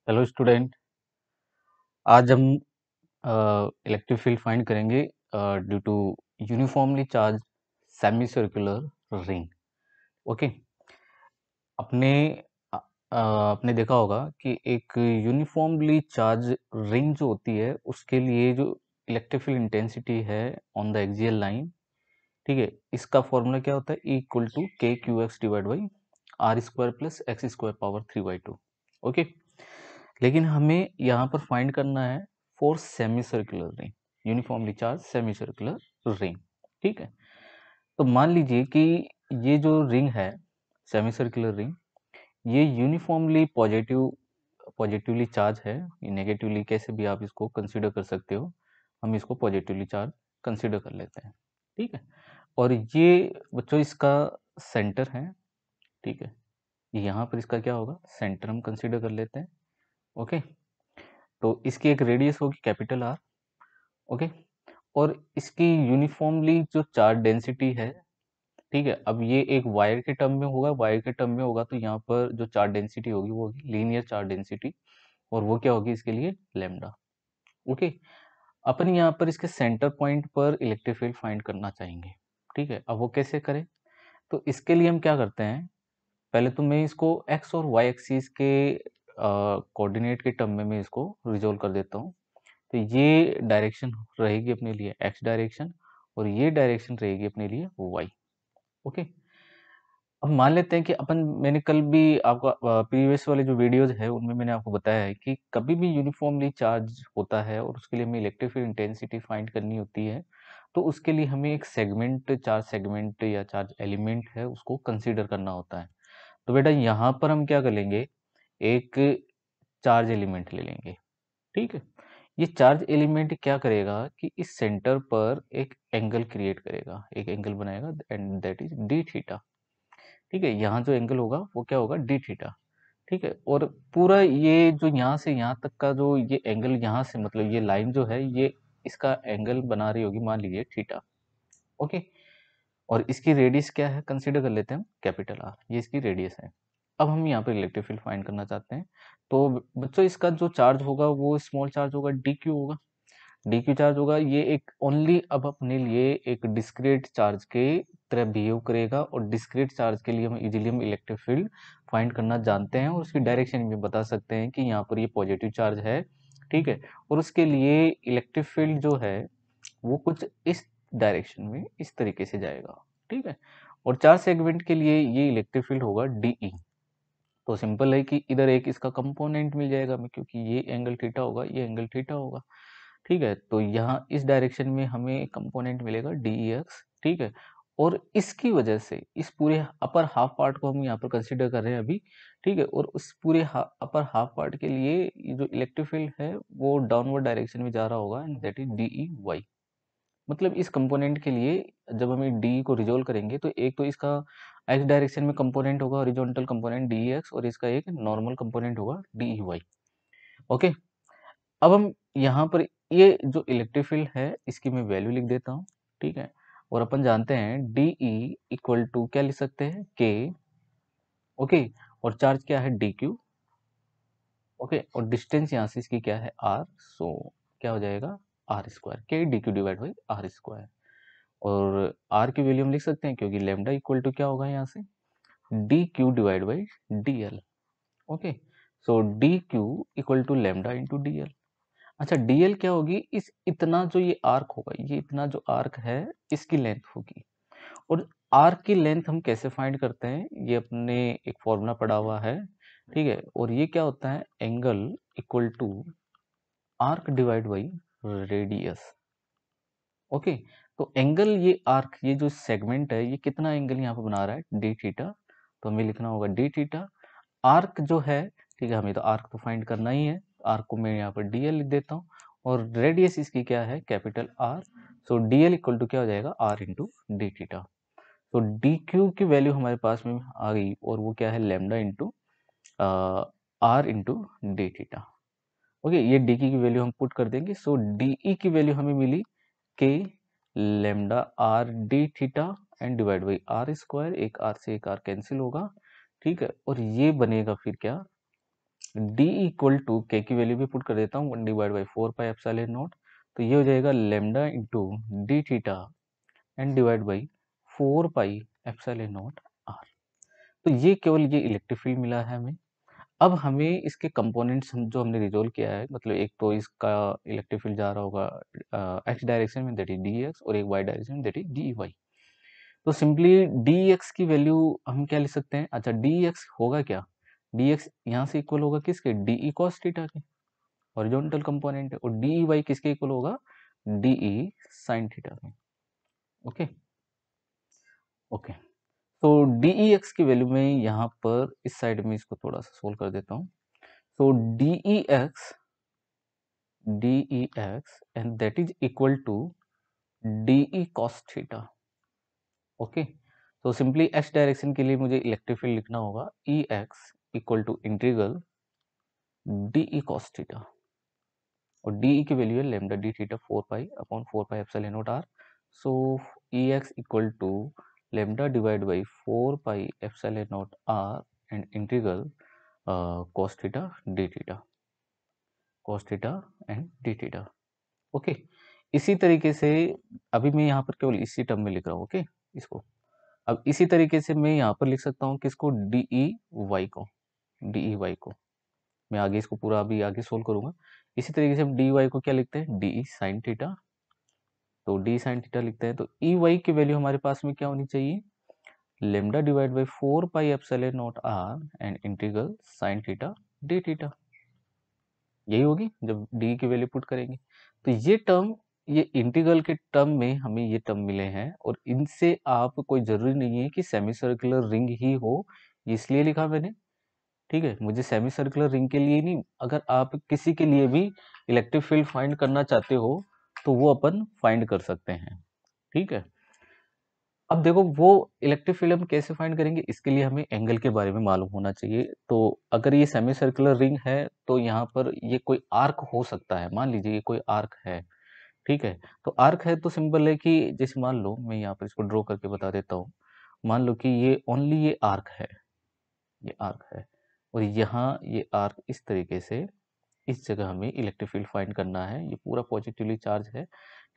Hello student. आज हम electric field find करेंगे due to uniformly charge semi circular ring. Okay. अपने आपने देखा होगा कि एक यूनिफॉर्मली चार्ज रिंग जो होती है उसके लिए जो इलेक्ट्रिक फील्ड इंटेंसिटी है ऑन द एक्सियल लाइन, ठीक है, इसका फॉर्मूला क्या होता है? E equal to K Q X divide by R square plus X square power 3/2। Okay. लेकिन हमें यहाँ पर फाइंड करना है for semi circular ring, uniformly charge semi circular ring. ठीक है। तो मान लीजिए कि ये जो रिंग है, सेमी सर्कुलर रिंग, ये यूनिफॉर्मली पॉजिटिवली चार्ज है। नेगेटिवली कैसे भी आप इसको कंसीडर कर सकते हो, हम इसको पॉजिटिवली चार्ज कंसीडर कर लेते हैं। ठीक है। और ये बच्चों इसका सेंटर है। ठीक है। यहाँ पर इसका क्या होगा? सेंटर हम कंसीडर कर लेते हैं। ओके। तो इसकी एक रेडियस होगी कैपिटल आर। ओके। और इसकी यूनिफॉर्मली जो चार्ज डेंसिटी है, ठीक है, अब ये एक वायर के टर्म में होगा। वायर के टर्म में होगा तो यहाँ पर जो चार्ज डेंसिटी होगी वो होगी लीनियर चार्ज डेंसिटी, और वो क्या होगी इसके लिए? लैम्डा। ओके। अपन यहाँ पर इसके सेंटर पॉइंट पर इलेक्ट्रिक फील्ड फाइंड करना चाहेंगे। ठीक है। अब वो कैसे करें? तो इसके लिए हम क्या करते हैं, पहले तो मैं इसको एक्स और वाई एक्सिस के कोऑर्डिनेट के टर्म में मैं इसको रिजोल्व कर देता हूँ। तो ये डायरेक्शन रहेगी अपने लिए एक्स डायरेक्शन, और ये डायरेक्शन रहेगी अपने लिए वाई। ओके। अब मान लेते हैं कि अपन, मैंने कल भी आपको प्रीवियस वाले जो वीडियोज है उनमें मैंने आपको बताया है कि कभी भी यूनिफॉर्मली चार्ज होता है और उसके लिए हमें इलेक्ट्रिक फील्ड इंटेंसिटी फाइंड करनी होती है, तो उसके लिए हमें एक सेगमेंट, चार्ज सेगमेंट या चार्ज एलिमेंट है उसको कंसीडर करना होता है। तो बेटा यहाँ पर हम क्या कर लेंगे, एक चार्ज एलिमेंट ले लेंगे। ठीक है। ये चार्ज एलिमेंट क्या करेगा कि इस सेंटर पर एक एंगल क्रिएट करेगा, एक एंगल बनाएगा, and that is D theta. ठीक है। यहाँ जो एंगल होगा वो क्या होगा? D theta. ठीक है। और पूरा ये जो यहाँ से यहाँ तक का जो ये एंगल, यहाँ से मतलब ये लाइन जो है ये इसका एंगल बना रही होगी, मान लीजिए थीटा। ओके। और इसकी रेडियस क्या है? कंसीडर कर लेते हैं हम कैपिटल आर, ये इसकी रेडियस है। अब हम यहाँ पे इलेक्ट्रिक फील्ड फाइंड करना चाहते हैं। तो बच्चों इसका जो चार्ज होगा वो स्मॉल चार्ज होगा, डी क्यू होगा। डी क्यू चार्ज होगा, ये एक ओनली अब अपने लिए एक डिस्क्रीट चार्ज के तरह बिहेव करेगा, और डिस्क्रीट चार्ज के लिए हम इजीली हम इलेक्ट्रिक फील्ड फाइंड करना जानते हैं, और उसकी डायरेक्शन भी बता सकते हैं कि यहाँ पर ये पॉजिटिव चार्ज है। ठीक है। और उसके लिए इलेक्ट्रिक फील्ड जो है वो कुछ इस डायरेक्शन में इस तरीके से जाएगा। ठीक है। और चार सेगमेंट के लिए ये इलेक्ट्रिक फील्ड होगा डीई। तो सिंपल है कि इधर एक इसका कंपोनेंट मिल जाएगा हमें, क्योंकि ये एंगल थीटा होगा, ये एंगल थीटा होगा। ठीक है। तो यहाँ इस डायरेक्शन में हमें एक कंपोनेंट मिलेगा डी एक्स। ठीक है। और इसकी वजह से इस पूरे अपर हाफ पार्ट को हम यहाँ पर कंसिडर कर रहे हैं अभी। ठीक है। और उस पूरे अपर हाफ पार्ट के लिए ये जो इलेक्ट्रिक फील्ड है वो डाउनवर्ड डायरेक्शन में जा रहा होगा, and that is D Y. मतलब इस कंपोनेंट के लिए जब हम डी को रिजोल्व करेंगे तो एक तो इसका एक्स डायरेक्शन में कंपोनेंट होगा, हॉरिजॉन्टल कंपोनेंट डी एक्स, और इसका एक नॉर्मल कंपोनेंट होगा डी वाई। ओके। अब हम यहाँ पर ये जो इलेक्ट्रिक फील्ड है इसकी मैं वैल्यू लिख देता हूँ। ठीक है। और अपन जानते हैं डी ई इक्वल टू क्या लिख सकते हैं? के। ओके। और चार्ज क्या है? D Q. ओके। और डिस्टेंस यहाँ से इसकी क्या है? आर। सो क्या हो जाएगा? R square, K D Q divide by R square. और आर की वैल्यू हम लिख सकते हैं क्योंकि लेमडा इक्वल टू क्या होगा यहाँ से? D Q divide by D L. Okay. So D Q equal to lambda into D L. अच्छा, डीएल क्या होगी? इस इतना जो ये आर्क होगा, ये इतना जो आर्क है इसकी लेंथ होगी। और आर्क की लेंथ हम कैसे फाइंड करते हैं? ये अपने एक फॉर्मूला पड़ा हुआ है। ठीक है। और ये क्या होता है? Angle equal to arc divide by radius. Okay. तो एंगल, ये आर्क, ये जो सेगमेंट है ये कितना एंगल यहाँ पे बना रहा है? D theta. तो हमें लिखना होगा डी थीटा। आर्क जो है, ठीक है, हमें तो आर्क तो फाइंड करना ही है, आर्क को मैं यहाँ पर डीएल लिख देता हूँ। और रेडियस इसकी क्या है? Capital R. So DL equal to क्या हो जाएगा? R into D theta. तो डी क्यू की वैल्यू हमारे पास में आ गई, और वो क्या है? Lambda into R into D theta. Okay. ये डी की वैल्यू हम पुट कर देंगे। सो डीई की वैल्यू हमें मिली K lambda R D theta and divide by R square. एक आर से एक आर कैंसिल होगा। ठीक है। और ये बनेगा फिर क्या? डी इक्वल टू के की वैल्यू भी पुट कर देता हूँ 1/4 पाई एप्सिलॉन नॉट, तो ये हो जाएगा lambda into D theta and divide by 4 pi epsilon naught R. तो ये केवल ये इलेक्ट्रिक फील्ड मिला है हमें। अब हमें इसके कंपोनेंट्स जो हमने रिजोल्व किया है, मतलब एक तो इसका इलेक्ट्रिक फील्ड जा रहा होगा एक्स डायरेक्शन में, दैट इज डी एक्स, और एक वाई डायरेक्शन में, दैट इज डी वाई। तो सिंपली डी एक्स की वैल्यू हम क्या लिख सकते हैं? अच्छा, डी एक्स होगा क्या? डी एक्स यहाँ से इक्वल होगा किसके? डी ई कॉस थीटा के, हॉरिजॉन्टल कंपोनेंट है, और डी वाई किसके इक्वल होगा? डी ई साइन थीटा के। ओके ओके, तो डी ई एक्स की वैल्यू में यहाँ पर इस साइड में इसको थोड़ा सा सोल्व कर देता हूँ। तो d E x and that is equal to d E cos theta. Okay, तो सिंपली एक्स डायरेक्शन के लिए मुझे इलेक्ट्रिक फील्ड लिखना होगा E x equal to integral d E cos theta, और डी ई की वैल्यू है लेमडा डी थीटा 4 पाई/4 pi epsilon naught r. So E x equal to lambda divide by 4 pi epsilon naught are and integral cos theta D theta, cos theta and D theta. Okay, इसी तरीके से अभी मैं यहाँ पर केवल इसी टर्म में लिख रहा हूँ। ओके, इसको अब इसी तरीके से मैं यहाँ पर लिख सकता हूँ किसको? डी ई वाई को, डी ई वाई को मैं आगे इसको पूरा अभी आगे सोल्व करूंगा। इसी तरीके से हम डी वाई को क्या लिखते हैं? डी ई साइन थीटा, तो डी साइन थीटा लिखते हैं। तो ई वाई की वैल्यू हमारे पास में क्या होनी चाहिए? Lambda divide by 4 pi epsilon naught are and integral sine theta D theta, यही होगी जब डी की वैल्यू पुट करेंगे। तो ये टर्म, ये इंटीग्रल के टर्म में हमें ये टर्म मिले हैं, और इनसे आप कोई जरूरी नहीं है कि सेमी सर्कुलर रिंग ही हो, इसलिए लिखा मैंने। ठीक है, मुझे सेमी सर्कुलर रिंग के लिए नहीं, अगर आप किसी के लिए भी इलेक्ट्रिक फील्ड फाइंड करना चाहते हो तो वो अपन फाइंड कर सकते हैं। ठीक है, अब देखो वो इलेक्ट्रिक फील्ड हम कैसे फाइंड करेंगे, इसके लिए हमें एंगल के बारे में मालूम होना चाहिए। तो अगर ये सेमी सर्कुलर रिंग है तो यहाँ पर ये कोई आर्क हो सकता है, मान लीजिए ये कोई आर्क है। ठीक है, तो आर्क है तो सिंपल है कि जैसे मान लो मैं यहाँ पर इसको ड्रॉ करके बता देता हूँ। मान लो कि ये ओनली ये आर्क है, ये आर्क है, और यहाँ ये आर्क इस तरीके से, इस जगह हमें इलेक्ट्रिक फील्ड फाइंड करना है। ये पूरा पॉजिटिवली चार्ज है।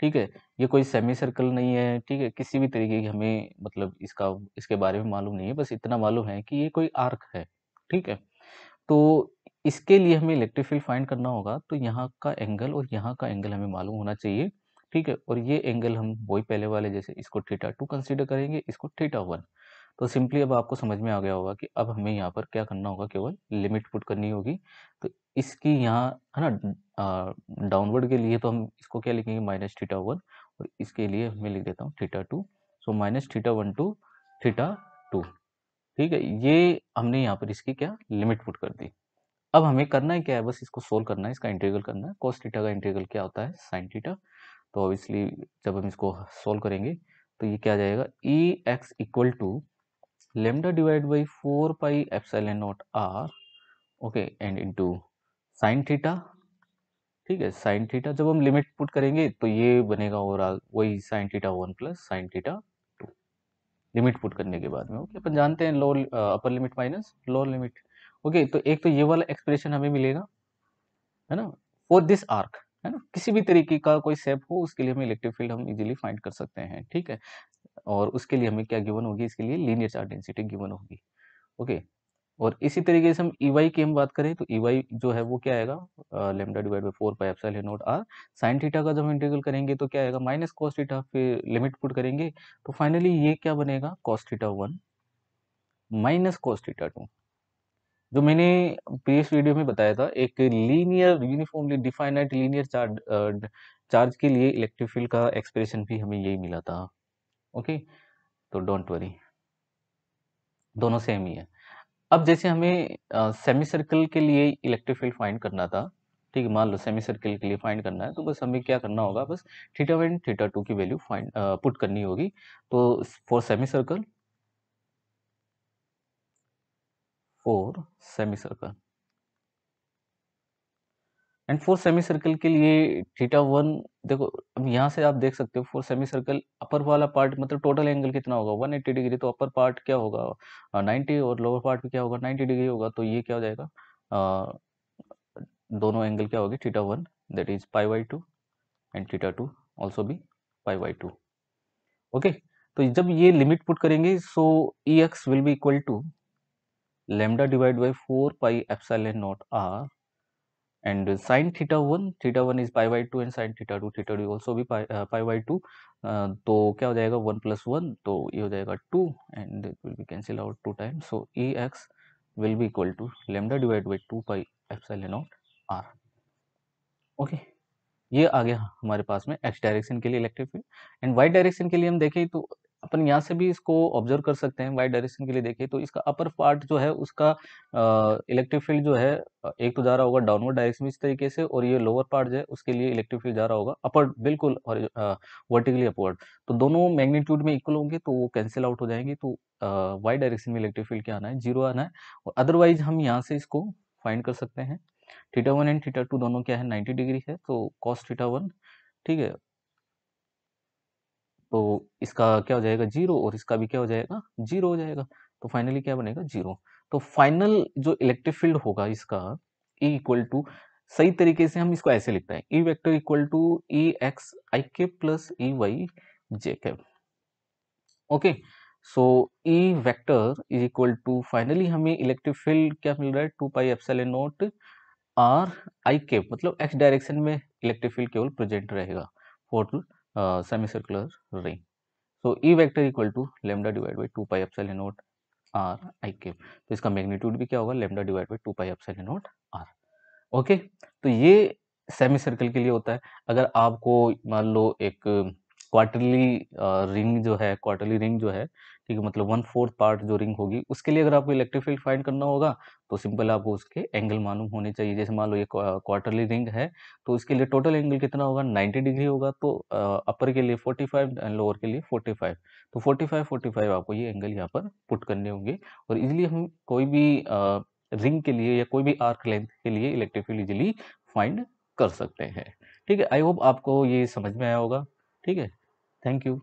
ठीक है, ये कोई सेमी सर्कल नहीं है। ठीक है, किसी भी तरीके की हमें मतलब इसका इसके बारे में मालूम नहीं है, बस इतना मालूम है कि ये कोई आर्क है। ठीक है, तो इसके लिए हमें इलेक्ट्रिक फील्ड फाइंड करना होगा, तो यहाँ का एंगल और यहाँ का एंगल हमें मालूम होना चाहिए। ठीक है, और ये एंगल हम वही पहले वाले जैसे इसको थीटा 2 कंसीडर करेंगे, इसको थीटा 1। तो सिंपली अब आपको समझ में आ गया होगा कि अब हमें यहाँ पर क्या करना होगा, केवल लिमिट पुट करनी होगी। तो इसकी यहाँ है ना, डाउनवर्ड के लिए तो हम इसको क्या लिखेंगे? -θ1, और इसके लिए मैं लिख देता हूँ θ2। सो -θ1 टू θ2। ठीक है, ये हमने यहाँ पर इसकी क्या लिमिट पुट कर दी। अब हमें करना है क्या है? बस इसको सोल्व करना है, इसका इंटीग्रल करना है। cos थीटा का इंटीग्रल क्या होता है? sin theta. तो ऑब्वियसली जब हम इसको सोल्व करेंगे तो ये क्या आ जाएगा? E x equal to lambda divide by 4 pi epsilon naught r, okay, and into sine theta. ठीक है, साइन थीटा जब हम लिमिट पुट करेंगे तो ये बनेगा ओवरऑल वही sin θ1 plus sin θ2 limit put करने के बाद में। ओके, अपन जानते हैं lower upper limit minus lower limit. Okay, तो एक तो ये वाला एक्सप्रेशन हमें मिलेगा, है ना, फॉर दिस आर्क, है ना, किसी भी तरीके का कोई शेप हो उसके लिए हम इलेक्ट्रिक फील्ड हम इजीली फाइंड कर सकते हैं। ठीक है, और उसके लिए हमें क्या गिवन होगी? इसके लिए लीनियर चार्ज डेंसिटी गिवन होगी। ओके, और इसी तरीके से हम ई वाई की हम बात करें तो ई वाई जो है वो क्या आएगा? Lambda divide by 4 pi epsilon naught r. Sine theta का जब हम इंटीग्रल करेंगे तो क्या आएगा? माइनस कॉस थीटा, फिर लिमिट पुट करेंगे तो फाइनली ये क्या बनेगा? cos θ1 minus cos θ2। जो मैंने प्रीवियस वीडियो में बताया था, एक linear uniformly definite linear charge के लिए इलेक्ट्रिक फील्ड का एक्सप्रेशन भी हमें यही मिला था। ओके, तो डोंट वरी, दोनों सेम ही है। अब जैसे हमें सेमी सर्कल के लिए इलेक्ट्रिक फील्ड फाइंड करना था। ठीक है, मान लो सेमी सर्कल के लिए फाइंड करना है, तो बस हमें क्या करना होगा? बस θ1 θ2 की वैल्यू फाइंड पुट करनी होगी। तो for semi circle, and for semi circle के लिए θ1, देखो अब यहाँ से आप देख सकते हो फॉर सेमी सर्कल अपर वाला पार्ट मतलब टोटल एंगल कितना होगा? 180 डिग्री। तो अपर पार्ट क्या होगा? 90, और लोअर पार्ट भी क्या होगा? 90 डिग्री होगा। तो ये क्या हो जाएगा? दोनों एंगल क्या होगी, theta 1 that is π/2 and theta 2 also भी π/2। ओके, तो जब ये लिमिट पुट करेंगे so Ex will be equal to lambda divide by 4πε0 r and sin theta 1 is π/2 and sin theta 2 also भी π/2। तो क्या हो जाएगा 1 + 1, तो ये हो जाएगा 2 and it will be cancel out 2 times, so Ex will be equal to lambda divided by 2πε0 r। Okay, ये आ गया हमारे पास में एक्स डायरेक्शन के लिए electric field. And Y direction के लिए हम देखें तो अपन यहाँ से भी इसको ऑब्जर्व कर सकते हैं। वाई डायरेक्शन के लिए देखें तो इसका अपर पार्ट जो है उसका इलेक्ट्रिक फील्ड जो है एक तो जा रहा होगा डाउनवर्ड डायरेक्शन में इस तरीके से, और ये लोअर पार्ट जो है उसके लिए इलेक्ट्रिक फील्ड जा रहा होगा अपवर्ड, बिल्कुल और वर्टिकली अपवर्ड। तो दोनों मैग्नीट्यूड में इक्वल होंगे तो वो कैंसिल आउट हो जाएंगे। तो वाई डायरेक्शन में इलेक्ट्रिक फील्ड क्या आना है, 0 आना है। और अदरवाइज हम यहाँ से इसको फाइंड कर सकते हैं। थीटा 1 एंड थीटा 2 दोनों क्या है 90 डिग्री है, तो कॉस थीटा 1, ठीक है, तो इसका क्या हो जाएगा 0 और इसका भी क्या हो जाएगा 0 हो जाएगा। तो फाइनली क्या बनेगा 0। तो फाइनल जो इलेक्ट्रिक फील्ड होगा इसका E इक्वल टू, सही तरीके से हम इसको ऐसे लिखते हैं, E vector equal to E x i cap plus E y j cap. Okay, so E vector is equal to, finally हमें इलेक्ट्रिक फील्ड क्या मिल रहा है 2πε0 आर आई कैप, मतलब एक्स डायरेक्शन में इलेक्ट्रिक फील्ड केवल प्रेजेंट रहेगा for semi circular ring. So E vector equal to lambda divide by 2πε0 r i cap. तो इसका मैग्नीट्यूड भी क्या होगा lambda divide by 2πε0 are. Okay, तो ये सेमी सर्कल के लिए होता है। अगर आपको मान लो एक क्वार्टरली रिंग जो है, क्वार्टरली रिंग जो है, ठीक है, मतलब 1/4 पार्ट जो रिंग होगी उसके लिए अगर आपको इलेक्ट्रिक फील्ड फाइंड करना होगा तो सिंपल आपको उसके एंगल मालूम होने चाहिए। जैसे मान लो ये क्वार्टरली रिंग है तो इसके लिए टोटल एंगल कितना होगा 90 डिग्री होगा, तो अपर के लिए 45 एंड लोअर के लिए 45। तो 45 आपको ये एंगल यहाँ पर पुट करने होंगे और इजिली हम कोई भी रिंग के लिए या कोई भी आर्क लेंथ के लिए इलेक्ट्रिक फील्ड इजिली फाइंड कर सकते हैं। ठीक है, आई होप आपको ये समझ में आया होगा। ठीक है, थैंक यू।